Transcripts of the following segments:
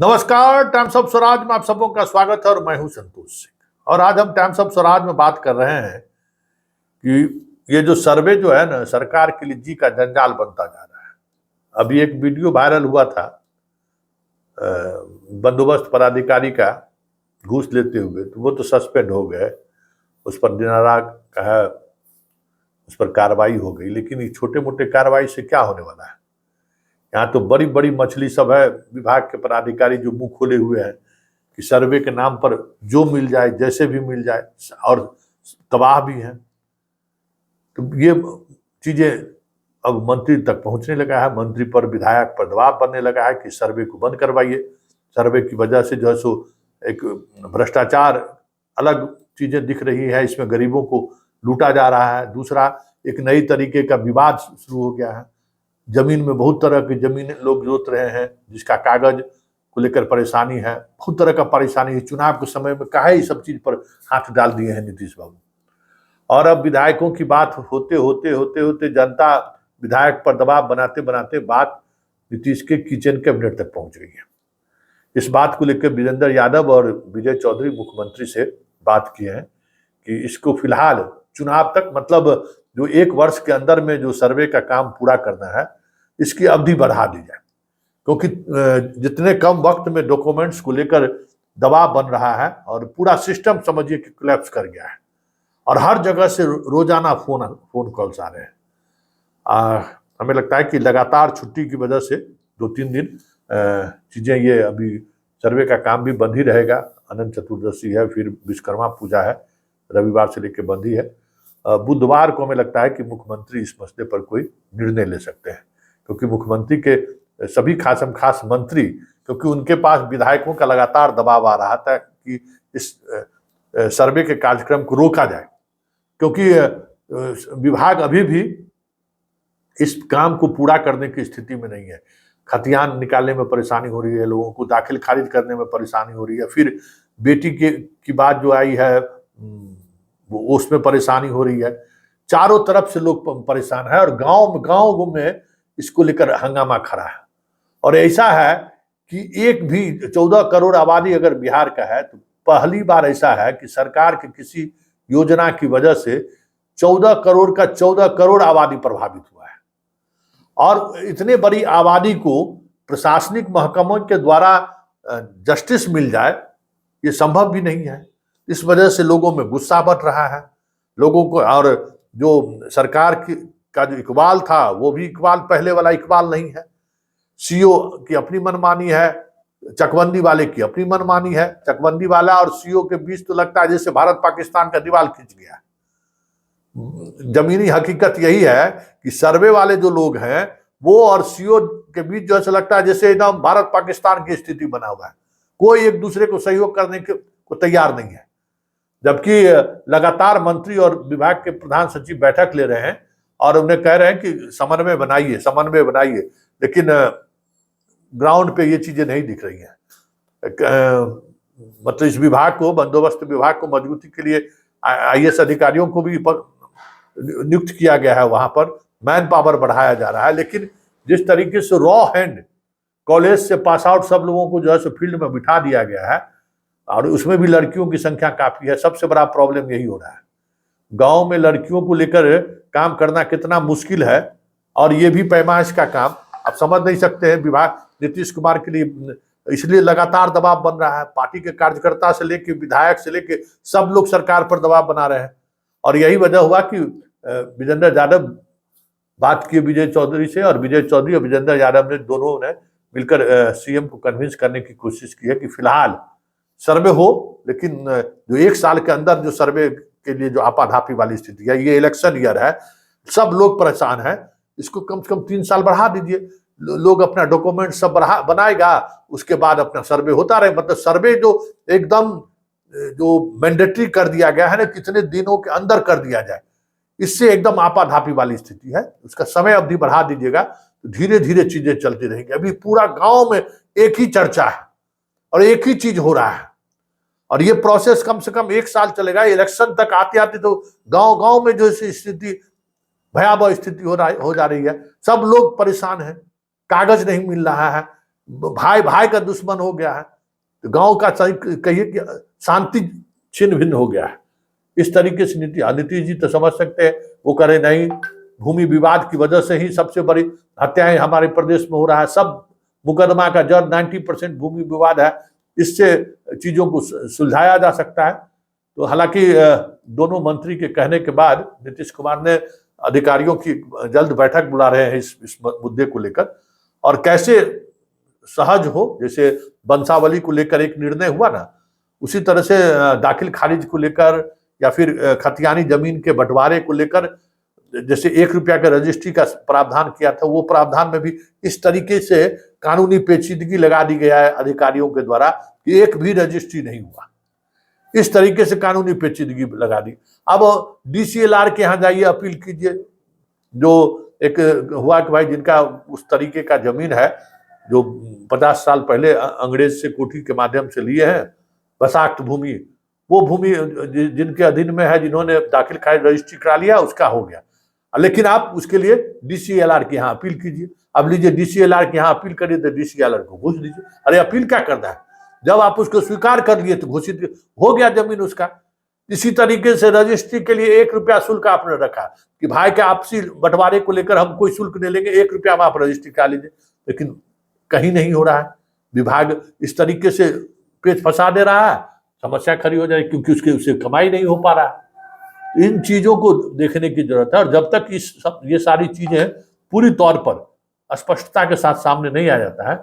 नमस्कार। Times of Swaraj में आप सबों का स्वागत है और मैं हूं संतोष सिंह। और आज हम टाइम्स ऑफ स्वराज में बात कर रहे हैं कि ये जो सर्वे जो है ना, सरकार के लिए जी का जंजाल बनता जा रहा है। अभी एक वीडियो वायरल हुआ था बंदोबस्त पदाधिकारी का घूस लेते हुए, तो वो तो सस्पेंड हो गए, उस पर दिनारा का है, उस पर कार्रवाई हो गई। लेकिन ये छोटे मोटे कार्रवाई से क्या होने वाला है? यहाँ तो बड़ी बड़ी मछली सब है। विभाग के पदाधिकारी जो मुंह खोले हुए हैं कि सर्वे के नाम पर जो मिल जाए, जैसे भी मिल जाए, और तबाह भी हैं। तो ये चीजें अब मंत्री तक पहुंचने लगा है। मंत्री पर, विधायक पर दबाव बनने लगा है कि सर्वे को बंद करवाइए। सर्वे की वजह से जो है सो एक भ्रष्टाचार, अलग चीजें दिख रही है, इसमें गरीबों को लूटा जा रहा है। दूसरा, एक नई तरीके का विवाद शुरू हो गया है। जमीन में बहुत तरह की जमीन लोग जोत रहे हैं, जिसका कागज को लेकर परेशानी है, बहुत तरह का परेशानी है। चुनाव के समय में काहे इस सब चीज पर हाथ डाल दिए हैं नीतीश बाबू। और अब विधायकों की बात होते होते होते होते जनता विधायक पर दबाव बनाते बनाते बात नीतीश के किचन कैबिनेट तक पहुंच गई है। इस बात को लेकर विजेंद्र यादव और विजय चौधरी मुख्यमंत्री से बात किए हैं कि इसको फिलहाल चुनाव तक, मतलब जो 1 वर्ष के अंदर में जो सर्वे का काम पूरा करना है, इसकी अवधि बढ़ा दी जाए। क्योंकि जितने कम वक्त में डॉक्यूमेंट्स को लेकर दबाव बन रहा है और पूरा सिस्टम समझिए कि कोलैप्स कर गया है, और हर जगह से रोजाना फोन कॉल्स आ रहे हैं। हमें लगता है कि लगातार छुट्टी की वजह से 2-3 दिन चीजें, ये अभी सर्वे का काम भी बंद ही रहेगा। अनंत चतुर्दशी है, फिर विश्वकर्मा पूजा है, रविवार से लेकर बंद ही है। बुधवार को हमें लगता है कि मुख्यमंत्री इस मसले पर कोई निर्णय ले सकते हैं, क्योंकि मुख्यमंत्री के सभी खासम खास मंत्री, क्योंकि उनके पास विधायकों का लगातार दबाव आ रहा था कि इस सर्वे के कार्यक्रम को रोका जाए, क्योंकि विभाग अभी भी इस काम को पूरा करने की स्थिति में नहीं है। खतियान निकालने में परेशानी हो रही है, लोगों को दाखिल खारिज करने में परेशानी हो रही है। फिर बेटी की बात जो आई है, वो उसमें परेशानी हो रही है। चारों तरफ से लोग परेशान है, और गांव में इसको लेकर हंगामा खड़ा है। और ऐसा है कि एक भी 14 करोड़ आबादी अगर बिहार का है, तो पहली बार ऐसा है कि सरकार के किसी योजना की वजह से 14 करोड़ का 14 करोड़ आबादी प्रभावित हुआ है। और इतने बड़ी आबादी को प्रशासनिक महकमों के द्वारा जस्टिस मिल जाए, ये संभव भी नहीं है। इस वजह से लोगों में गुस्सा बढ़ रहा है लोगों को। और जो सरकार का जो इकबाल था, वो भी इकबाल पहले वाला इकबाल नहीं है। सीओ की अपनी मनमानी है, चकबंदी वाले की अपनी मनमानी है। चकबंदी वाला और सीओ के बीच तो लगता है जैसे भारत पाकिस्तान का दीवार खींच गया। जमीनी हकीकत यही है कि सर्वे वाले जो लोग हैं, वो और सीओ के बीच जो ऐसा लगता है जैसे एकदम भारत पाकिस्तान की स्थिति बना हुआ है। कोई एक दूसरे को सहयोग करने को तैयार नहीं है। जबकि लगातार मंत्री और विभाग के प्रधान सचिव बैठक ले रहे हैं और उन्हें कह रहे हैं कि समन्वय बनाइए, लेकिन ग्राउंड पे ये चीजें नहीं दिख रही हैं। मतलब इस विभाग को, बंदोबस्त विभाग को मजबूती के लिए IAS अधिकारियों को भी नियुक्त किया गया है, वहां पर मैन पावर बढ़ाया जा रहा है। लेकिन जिस तरीके से रॉ हैंड कॉलेज से पास आउट सब लोगों को जो है फील्ड में बिठा दिया गया है, और उसमें भी लड़कियों की संख्या काफी है। सबसे बड़ा प्रॉब्लम यही हो रहा है। गांव में लड़कियों को लेकर काम करना कितना मुश्किल है, और ये भी पैमाइश का काम आप समझ नहीं सकते हैं। विभाग नीतीश कुमार के लिए इसलिए लगातार दबाव बन रहा है। पार्टी के कार्यकर्ता से लेके विधायक से लेके सब लोग सरकार पर दबाव बना रहे हैं। और यही वजह हुआ कि विजेंद्र यादव बात की विजय चौधरी से, और विजय चौधरी और विजेंद्र यादव ने दोनों ने मिलकर सीएम को कन्विंस करने की कोशिश की है कि फिलहाल सर्वे हो, लेकिन जो 1 साल के अंदर जो सर्वे के लिए जो आपाधापी वाली स्थिति है, ये इलेक्शन ईयर है, सब लोग परेशान हैं, इसको कम से कम 3 साल बढ़ा दीजिए। लोग अपना डॉक्यूमेंट सब बनाएगा, उसके बाद अपना सर्वे होता रहे। मतलब सर्वे जो एकदम जो मैंडेटरी कर दिया गया है ना, कितने दिनों के अंदर कर दिया जाए, इससे एकदम आपाधापी वाली स्थिति है। उसका समय अवधि बढ़ा दीजिएगा, तो धीरे धीरे चीजें चलती रहेंगी। अभी पूरा गांव में एक ही चर्चा है और एक ही चीज हो रहा है, और ये प्रोसेस कम से कम 1 साल चलेगा। इलेक्शन तक आते आते तो गांव गांव में जो स्थिति, भयावह स्थिति हो जा रही है। सब लोग परेशान हैं, कागज नहीं मिल रहा है, भाई भाई का दुश्मन हो गया है, तो गांव का कहिए कि शांति छिन्न भिन्न हो गया है। इस तरीके से नीतीश जी तो समझ सकते हैं, वो करे नहीं, भूमि विवाद की वजह से ही सबसे बड़ी हत्याएं हमारे प्रदेश में हो रहा है। सब मुकदमा का जड़ 90% भूमि विवाद है, इससे चीजों को सुलझाया जा सकता है। तो हालांकि दोनों मंत्री के कहने के बाद नीतीश कुमार ने अधिकारियों की जल्द बैठक बुला रहे हैं इस मुद्दे को लेकर, और कैसे सहज हो, जैसे वंशावली को लेकर एक निर्णय हुआ ना, उसी तरह से दाखिल खारिज को लेकर या फिर खतियानी जमीन के बंटवारे को लेकर जैसे 1 रुपया का रजिस्ट्री का प्रावधान किया था, वो प्रावधान में भी इस तरीके से कानूनी पेचीदगी लगा दी गया है अधिकारियों के द्वारा कि एक भी रजिस्ट्री नहीं हुआ। इस तरीके से कानूनी पेचीदगी लगा दी। अब DCLR के यहाँ जाइए, अपील कीजिए। जो एक हुआ कि भाई जिनका उस तरीके का जमीन है, जो 50 साल पहले अंग्रेज से कोठी के माध्यम से लिए हैं बसाक्त भूमि, वो भूमि जिनके अधीन में है, जिन्होंने दाखिल खारिज रजिस्ट्री करा लिया, उसका हो गया। लेकिन आप उसके लिए DCLR के यहाँ अपील कीजिए। अब लीजिए DCLR के यहाँ अपील करिए तो DCLR को घूस दीजिए। अरे अपील क्या करना है, जब आप उसको स्वीकार कर लिए तो घोषित हो गया जमीन उसका। इसी तरीके से रजिस्ट्री के लिए 1 रुपया शुल्क आपने रखा कि भाई के आपसी बंटवारे को लेकर हम कोई शुल्क नहीं लेंगे, 1 रुपया में आप रजिस्ट्री करा लीजिए। लेकिन कहीं नहीं हो रहा है। विभाग इस तरीके से पेच फंसा दे रहा है, समस्या खड़ी हो जाए, क्योंकि उससे कमाई नहीं हो पा रहा है। इन चीजों को देखने की जरूरत है, और जब तक ये सारी चीजें पूरी तौर पर स्पष्टता के साथ सामने नहीं आ जाता है,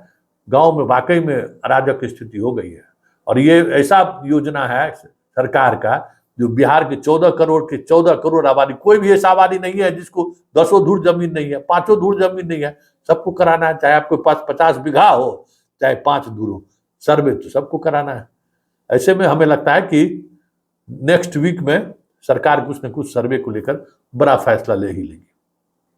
गांव में वाकई में अराजक स्थिति हो गई है। और ये ऐसा योजना है सरकार का, जो बिहार के 14 करोड़ आबादी, कोई भी ऐसा आबादी नहीं है जिसको 10 धूर जमीन नहीं है, 5 धूर जमीन नहीं है, सबको कराना है। चाहे आपके पास 50 बीघा हो, चाहे 5 धूर हो, सर्वे तो सबको कराना है। ऐसे में हमें लगता है कि नेक्स्ट वीक में सरकार कुछ न कुछ सर्वे को लेकर बड़ा फैसला ले ही लेगी।